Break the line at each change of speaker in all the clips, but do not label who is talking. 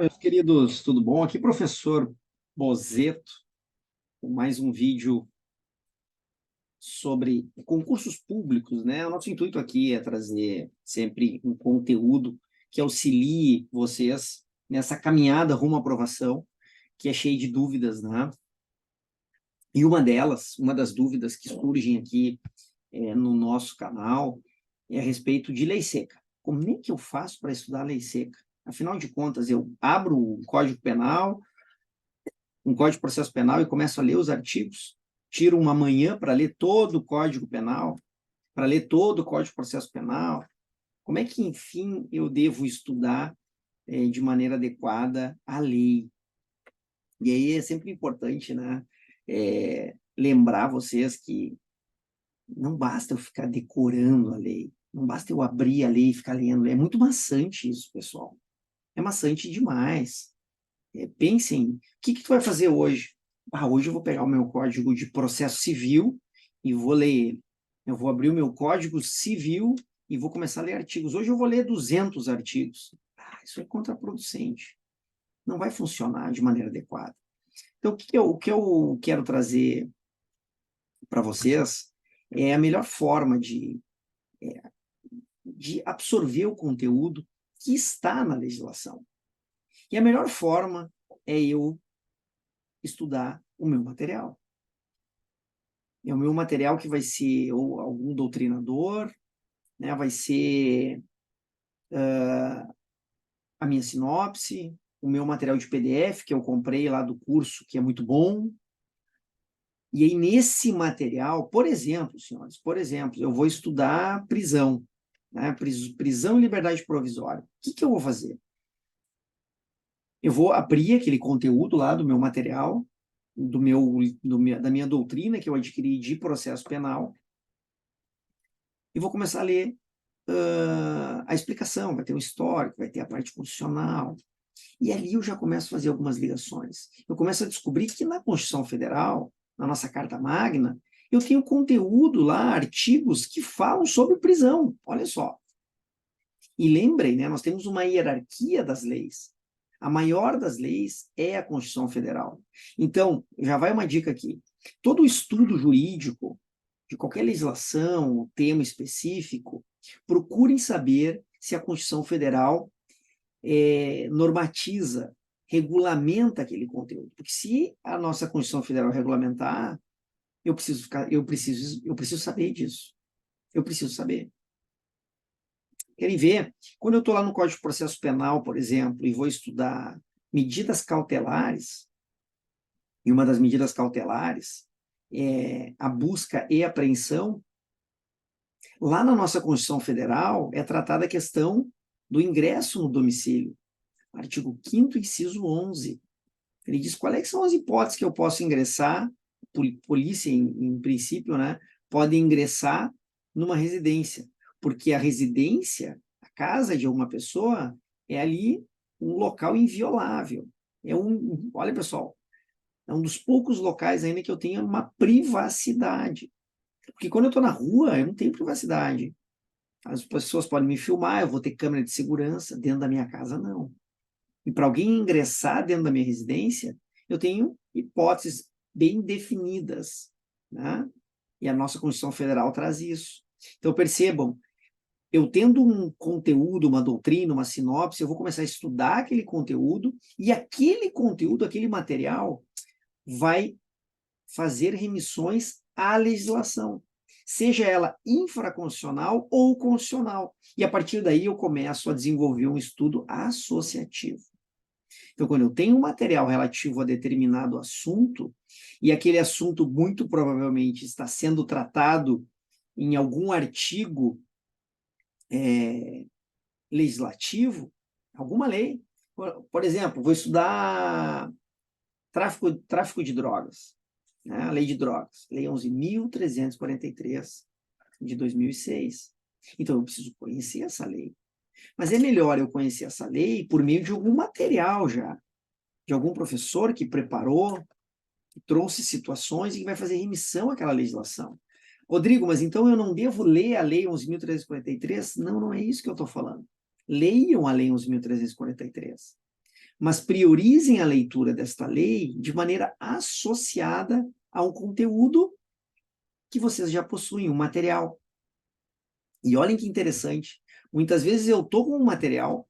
Meus queridos, tudo bom? Aqui, professor Bozeto, com mais um vídeo sobre concursos públicos, né? O nosso intuito aqui é trazer sempre um conteúdo que auxilie vocês nessa caminhada rumo à aprovação, que é cheia de dúvidas, né? E uma das dúvidas que surgem aqui no nosso canal é a respeito de lei seca. Como é que eu faço para estudar lei seca? Afinal de contas, eu abro o Código Penal, um Código de Processo Penal e começo a ler os artigos, tiro uma manhã para ler todo o Código Penal, para ler todo o Código de Processo Penal. Como é que, enfim, eu devo estudar de maneira adequada a lei? E aí é sempre importante, né, lembrar vocês que não basta eu ficar decorando a lei, não basta eu abrir a lei e ficar lendo. É muito maçante isso, pessoal. É maçante demais. Pensem, o que tu vai fazer hoje? Hoje eu vou pegar o meu Código de Processo Civil e vou ler ele. Eu vou abrir o meu Código Civil e vou começar a ler artigos. Hoje eu vou ler 200 artigos. Isso é contraproducente. Não vai funcionar de maneira adequada. Então, o que eu quero trazer para vocês é a melhor forma de absorver o conteúdo que está na legislação. E a melhor forma é eu estudar o meu material. É o meu material que vai ser ou algum doutrinador, né? Vai ser a minha sinopse, o meu material de PDF que eu comprei lá do curso, que é muito bom. E aí, nesse material, por exemplo, senhores, por exemplo, eu vou estudar prisão, né? Prisão e liberdade provisória. O que eu vou fazer? Eu vou abrir aquele conteúdo lá do meu material, da minha doutrina que eu adquiri de processo penal, e vou começar a ler a explicação, vai ter o histórico, vai ter a parte constitucional. E ali eu já começo a fazer algumas ligações. Eu começo a descobrir que na Constituição Federal, na nossa Carta Magna, eu tenho conteúdo lá, artigos que falam sobre prisão. Olha só. E lembrem, né, nós temos uma hierarquia das leis. A maior das leis é a Constituição Federal. Então, já vai uma dica aqui. Todo estudo jurídico, de qualquer legislação, tema específico, procurem saber se a Constituição Federal normatiza, regulamenta aquele conteúdo. Porque se a nossa Constituição Federal regulamentar, eu preciso saber disso. Eu preciso saber. Querem ver? Quando eu estou lá no Código de Processo Penal, por exemplo, e vou estudar medidas cautelares, e uma das medidas cautelares é a busca e apreensão, lá na nossa Constituição Federal é tratada a questão do ingresso no domicílio. Artigo 5º, inciso 11. Ele diz quais são as hipóteses que eu posso ingressar, polícia, em princípio, né, pode ingressar numa residência, porque a residência, a casa de uma pessoa, é ali um local inviolável. Olha, pessoal, é um dos poucos locais ainda que eu tenho uma privacidade. Porque quando eu estou na rua, eu não tenho privacidade. As pessoas podem me filmar, eu vou ter câmera de segurança, dentro da minha casa, não. E para alguém ingressar dentro da minha residência, eu tenho hipóteses bem definidas, né? E a nossa Constituição Federal traz isso. Então, percebam, eu tendo um conteúdo, uma doutrina, uma sinopse, eu vou começar a estudar aquele conteúdo e aquele conteúdo, aquele material, vai fazer remissões à legislação, seja ela infraconstitucional ou constitucional. E a partir daí eu começo a desenvolver um estudo associativo. Então, quando eu tenho um material relativo a determinado assunto, e aquele assunto muito provavelmente está sendo tratado em algum artigo legislativo, alguma lei. Por exemplo, vou estudar tráfico de drogas, né? A lei de drogas, lei 11.343 de 2006. Então, eu preciso conhecer essa lei. Mas é melhor eu conhecer essa lei por meio de algum material já, de algum professor que preparou, que trouxe situações e que vai fazer remissão àquela legislação. Rodrigo, mas então eu não devo ler a Lei 11.343? Não, não é isso que eu estou falando. Leiam a Lei 11.343. mas priorizem a leitura desta lei de maneira associada a um conteúdo que vocês já possuem, um material. E olhem que interessante, muitas vezes eu estou com um material,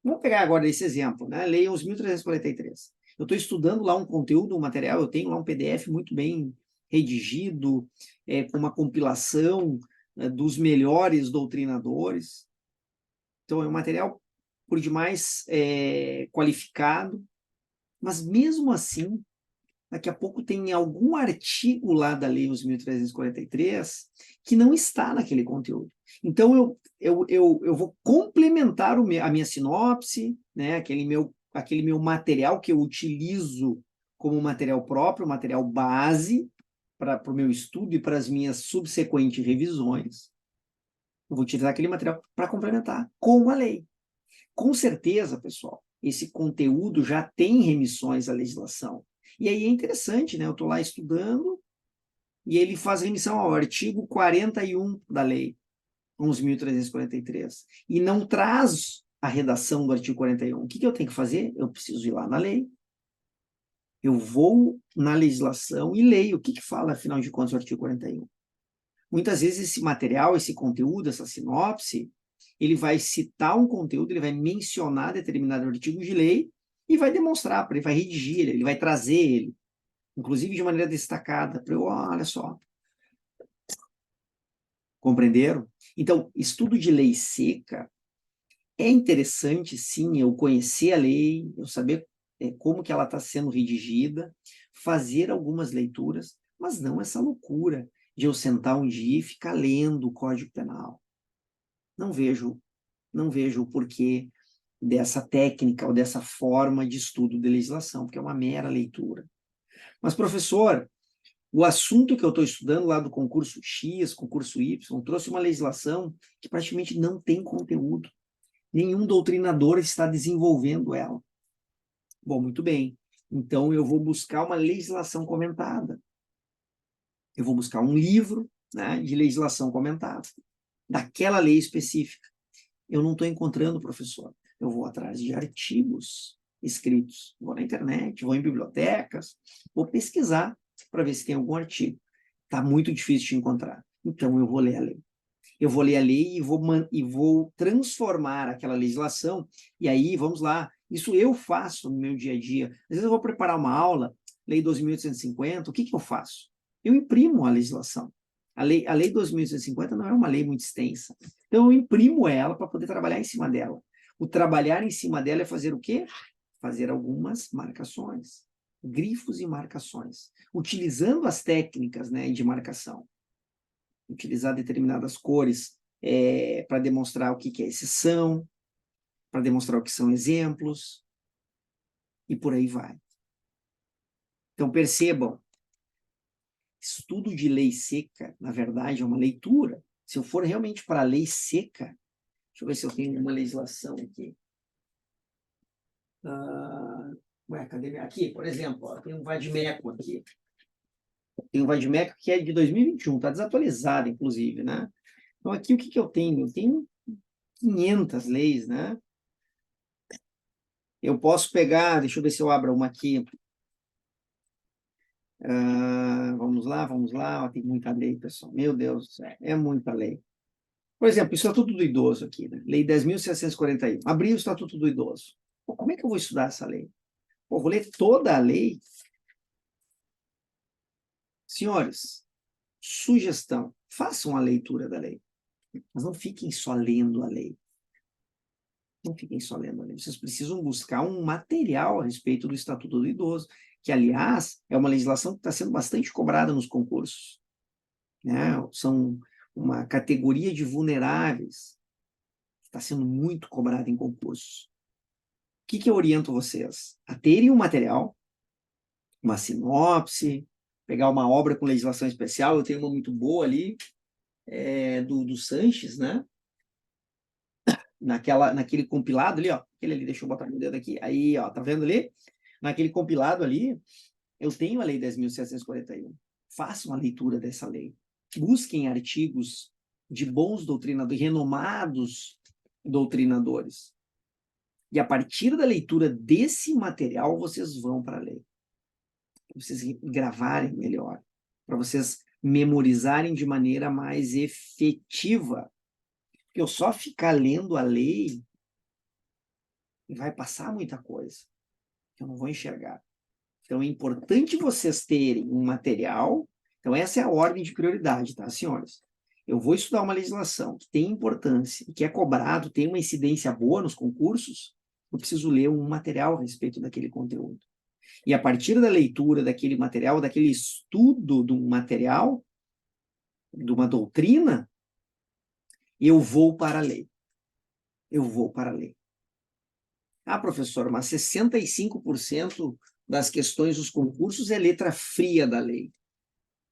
vamos pegar agora esse exemplo, né? Leia os 1343. Eu estou estudando lá um conteúdo, um material, eu tenho lá um PDF muito bem redigido, com uma compilação dos melhores doutrinadores. Então, é um material, por demais, qualificado, mas mesmo assim, daqui a pouco tem algum artigo lá da Lei 11.343 que não está naquele conteúdo. Então, eu vou complementar a minha sinopse, né, aquele meu material que eu utilizo como material próprio, material base para o meu estudo e para as minhas subsequentes revisões. Eu vou utilizar aquele material para complementar com a lei. Com certeza, pessoal, esse conteúdo já tem remissões à legislação. E aí é interessante, né? Eu estou lá estudando e ele faz remissão ao artigo 41 da lei 11.343 e não traz a redação do artigo 41. O que eu tenho que fazer? Eu preciso ir lá na lei. Eu vou na legislação e leio o que fala, afinal de contas, o artigo 41. Muitas vezes esse material, esse conteúdo, essa sinopse, ele vai citar um conteúdo, ele vai mencionar determinado artigo de lei e vai demonstrar, ele vai redigir, ele vai trazer ele, inclusive de maneira destacada, para eu, olha só. Compreenderam? Então, estudo de lei seca é interessante, sim, eu conhecer a lei, eu saber como que ela está sendo redigida, fazer algumas leituras, mas não essa loucura de eu sentar um dia e ficar lendo o Código Penal. Não vejo o porquê dessa técnica ou dessa forma de estudo de legislação, porque é uma mera leitura. Mas, professor, o assunto que eu estou estudando lá do concurso X, concurso Y, trouxe uma legislação que praticamente não tem conteúdo. Nenhum doutrinador está desenvolvendo ela. Bom, muito bem. Então, eu vou buscar uma legislação comentada. Eu vou buscar um livro, né, de legislação comentada, daquela lei específica. Eu não estou encontrando, professor. Eu vou atrás de artigos escritos. Vou na internet, vou em bibliotecas, vou pesquisar para ver se tem algum artigo. Está muito difícil de encontrar. Então, eu vou ler a lei. Eu vou ler a lei e vou transformar aquela legislação. E aí, vamos lá, isso eu faço no meu dia a dia. Às vezes eu vou preparar uma aula, Lei 2.850, o que eu faço? Eu imprimo a legislação. A lei 2.850 não é uma lei muito extensa. Então, eu imprimo ela para poder trabalhar em cima dela. O trabalhar em cima dela é fazer o quê? Fazer algumas marcações, grifos e marcações, utilizando as técnicas, né, de marcação. Utilizar determinadas cores para demonstrar o que é exceção, para demonstrar o que são exemplos, e por aí vai. Então, percebam, estudo de lei seca, na verdade, é uma leitura. Se eu for realmente para a lei seca, deixa eu ver se eu tenho uma legislação aqui. Cadê? Aqui, por exemplo, ó, tem um vadimeco aqui. Tem um vadimeco que é de 2021, está desatualizado, inclusive, né? Então, aqui o que eu tenho? Eu tenho 500 leis, né? Eu posso pegar, deixa eu ver se eu abro uma aqui. Vamos lá. Tem muita lei, pessoal. Meu Deus do céu, é muita lei. Por exemplo, o Estatuto do Idoso aqui, né? Lei 10.741. Abri o Estatuto do Idoso. Pô, como é que eu vou estudar essa lei? Pô, vou ler toda a lei? Senhores, sugestão, façam a leitura da lei. Mas não fiquem só lendo a lei. Não fiquem só lendo a lei. Vocês precisam buscar um material a respeito do Estatuto do Idoso, que, aliás, é uma legislação que está sendo bastante cobrada nos concursos. Né? São uma categoria de vulneráveis que está sendo muito cobrada em concursos. O que eu oriento vocês? A terem um material, uma sinopse, pegar uma obra com legislação especial. Eu tenho uma muito boa ali, do Sanches, né? Naquele compilado ali, ó. Aquele ali, deixa eu botar meu dedo aqui. Aí, ó, tá vendo ali? Naquele compilado ali, eu tenho a Lei 10.741. Façam a leitura dessa lei. Busquem artigos de bons doutrinadores, renomados doutrinadores. E a partir da leitura desse material, vocês vão para a lei. Para vocês gravarem melhor, para vocês memorizarem de maneira mais efetiva. Porque eu só ficar lendo a lei vai passar muita coisa que eu não vou enxergar. Então, é importante vocês terem um material. Então, essa é a ordem de prioridade, tá, senhores? Eu vou estudar uma legislação que tem importância e que é cobrado, tem uma incidência boa nos concursos, eu preciso ler um material a respeito daquele conteúdo. E a partir da leitura daquele material, daquele estudo de um material, de uma doutrina, eu vou para a lei. Eu vou para a lei. Ah, professor, mas 65% das questões dos concursos é letra fria da lei.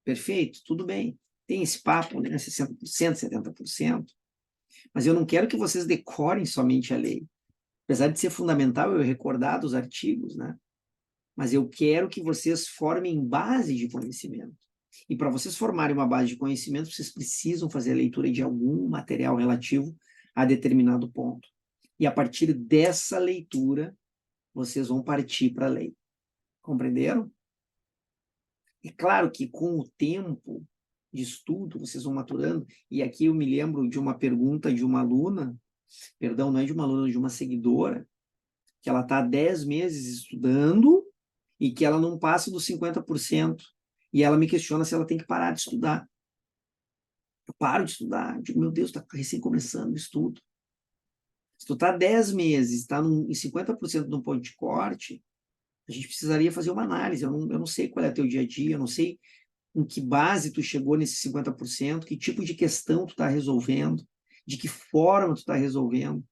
Perfeito, tudo bem. Tem esse papo, né? 60%, 70%. Mas eu não quero que vocês decorem somente a lei. Apesar de ser fundamental eu recordar dos artigos, né? Mas eu quero que vocês formem base de conhecimento. E para vocês formarem uma base de conhecimento, vocês precisam fazer a leitura de algum material relativo a determinado ponto. E a partir dessa leitura, vocês vão partir para a lei. Compreenderam? É claro que com o tempo de estudo, vocês vão maturando, e aqui eu me lembro de uma pergunta de uma aluna, perdão, não é de uma aluna, de uma seguidora, que ela está há 10 meses estudando e que ela não passa dos 50%. E ela me questiona se ela tem que parar de estudar. Eu paro de estudar, eu digo, meu Deus, está recém começando o estudo. Se tu está 10 meses, está em 50% no ponto de corte, a gente precisaria fazer uma análise. Eu não sei qual é o teu dia a dia, eu não sei em que base tu chegou nesse 50%, que tipo de questão tu está resolvendo, de que forma tu está resolvendo,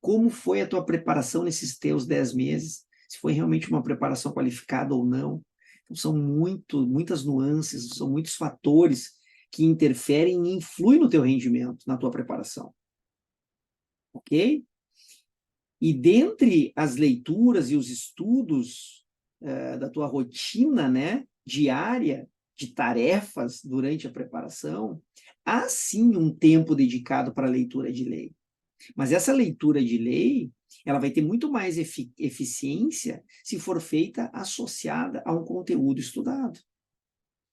como foi a tua preparação nesses teus 10 meses, se foi realmente uma preparação qualificada ou não. Então, são muitas nuances, são muitos fatores que interferem e influem no teu rendimento, na tua preparação. Ok? E dentre as leituras e os estudos da tua rotina, né, diária, de tarefas durante a preparação, há sim um tempo dedicado para a leitura de lei. Mas essa leitura de lei, ela vai ter muito mais eficiência se for feita associada a um conteúdo estudado.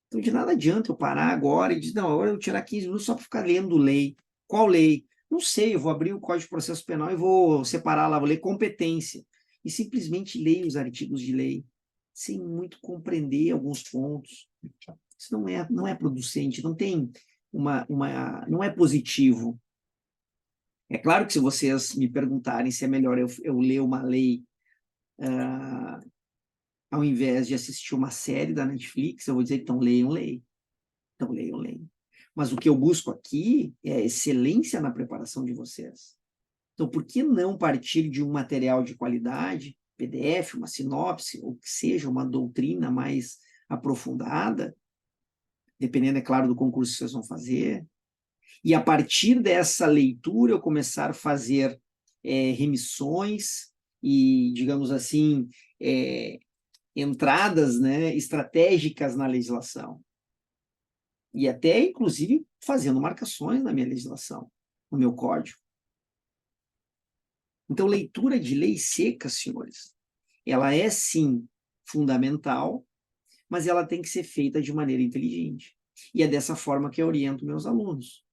Então, de nada adianta eu parar agora e dizer, não, agora eu vou tirar 15 minutos só para ficar lendo lei. Qual lei? Não sei, eu vou abrir o Código de Processo Penal e vou separar lá, vou ler competência. E simplesmente leio os artigos de lei, sem muito compreender alguns pontos. Isso não é producente, não tem não é positivo. É claro que se vocês me perguntarem se é melhor eu ler uma lei ao invés de assistir uma série da Netflix, eu vou dizer, então leiam lei. Então leiam lei. Mas o que eu busco aqui é a excelência na preparação de vocês. Então, por que não partir de um material de qualidade, PDF, uma sinopse, ou que seja uma doutrina mais aprofundada, dependendo, é claro, do concurso que vocês vão fazer, e a partir dessa leitura eu começar a fazer remissões e, digamos assim, entradas, né, estratégicas na legislação. E até, inclusive, fazendo marcações na minha legislação, no meu código. Então, leitura de lei seca, senhores, ela é, sim, fundamental, mas ela tem que ser feita de maneira inteligente. E é dessa forma que eu oriento meus alunos.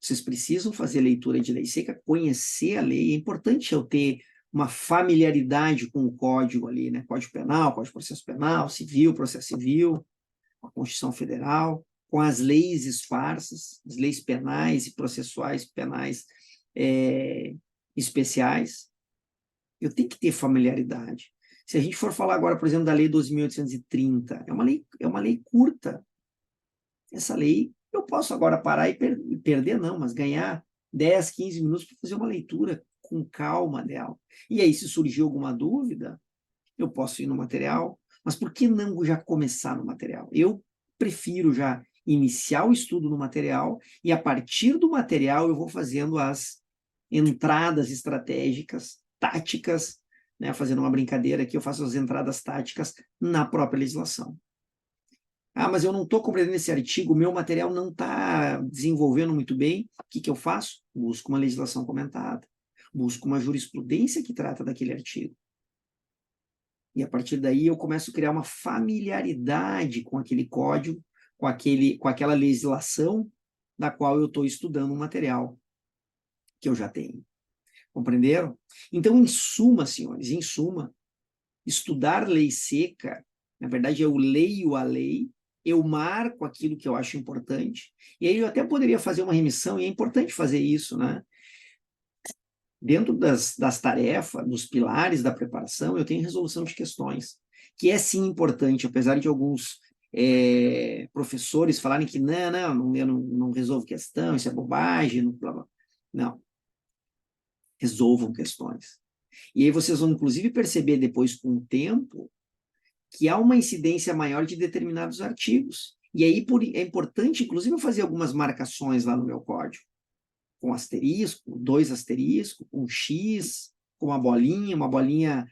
Vocês precisam fazer leitura de lei seca, conhecer a lei. É importante eu ter uma familiaridade com o código ali, né? Código Penal, Código de Processo Penal, Civil, Processo Civil, a Constituição Federal, com as leis esparsas, as leis penais e processuais penais especiais. Eu tenho que ter familiaridade. Se a gente for falar agora, por exemplo, da Lei 12.830, é uma lei curta. Essa lei, eu posso agora parar e perder, não, mas ganhar 10, 15 minutos para fazer uma leitura com calma dela. E aí, se surgir alguma dúvida, eu posso ir no material, mas por que não já começar no material? Eu prefiro já iniciar o estudo no material e, a partir do material, eu vou fazendo as entradas estratégicas, táticas, né? Fazendo uma brincadeira aqui, eu faço as entradas táticas na própria legislação. Ah, mas eu não estou compreendendo esse artigo, o meu material não está desenvolvendo muito bem. O que eu faço? Busco uma legislação comentada. busco uma jurisprudência que trata daquele artigo. E a partir daí eu começo a criar uma familiaridade com aquele código, com aquela legislação da qual eu estou estudando um material que eu já tenho. Compreenderam? Então, em suma, senhores, em suma, estudar lei seca, na verdade, eu leio a lei, eu marco aquilo que eu acho importante, e aí eu até poderia fazer uma remissão, e é importante fazer isso, né? Dentro das tarefas, dos pilares da preparação, eu tenho resolução de questões, que é sim importante, apesar de alguns professores falarem que eu não resolvo questão, isso é bobagem, não, blá, blá. Não. Resolvam questões. E aí vocês vão, inclusive, perceber depois, com o tempo, que há uma incidência maior de determinados artigos. E aí é importante, inclusive, eu fazer algumas marcações lá no meu código, com asterisco, 2 asteriscos, com X, com uma bolinha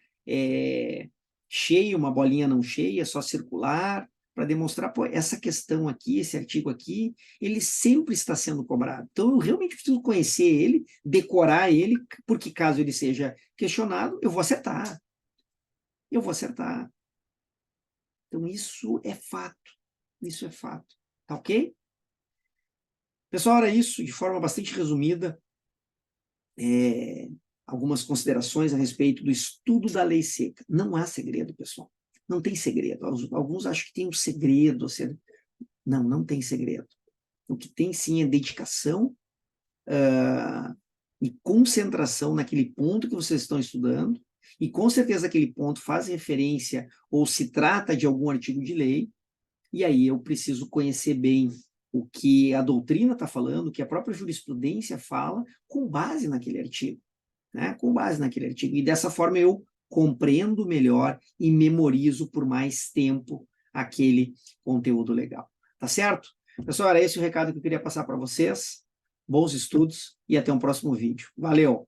cheia, uma bolinha não cheia, só circular, para demonstrar, pô, essa questão aqui, esse artigo aqui, ele sempre está sendo cobrado. Então, eu realmente preciso conhecer ele, decorar ele, porque caso ele seja questionado, eu vou acertar. Eu vou acertar. Então, isso é fato. Isso é fato. Tá ok? Pessoal, era isso, de forma bastante resumida. Algumas considerações a respeito do estudo da lei seca. Não há segredo, pessoal. Não tem segredo. Alguns acham que tem um segredo. Não, não tem segredo. O que tem, sim, é dedicação e concentração naquele ponto que vocês estão estudando, e com certeza aquele ponto faz referência ou se trata de algum artigo de lei, e aí eu preciso conhecer bem o que a doutrina está falando, o que a própria jurisprudência fala, com base naquele artigo. Né? Com base naquele artigo. E dessa forma eu compreendo melhor e memorizo por mais tempo aquele conteúdo legal. Tá certo? Pessoal, era esse o recado que eu queria passar para vocês. Bons estudos e até um próximo vídeo. Valeu!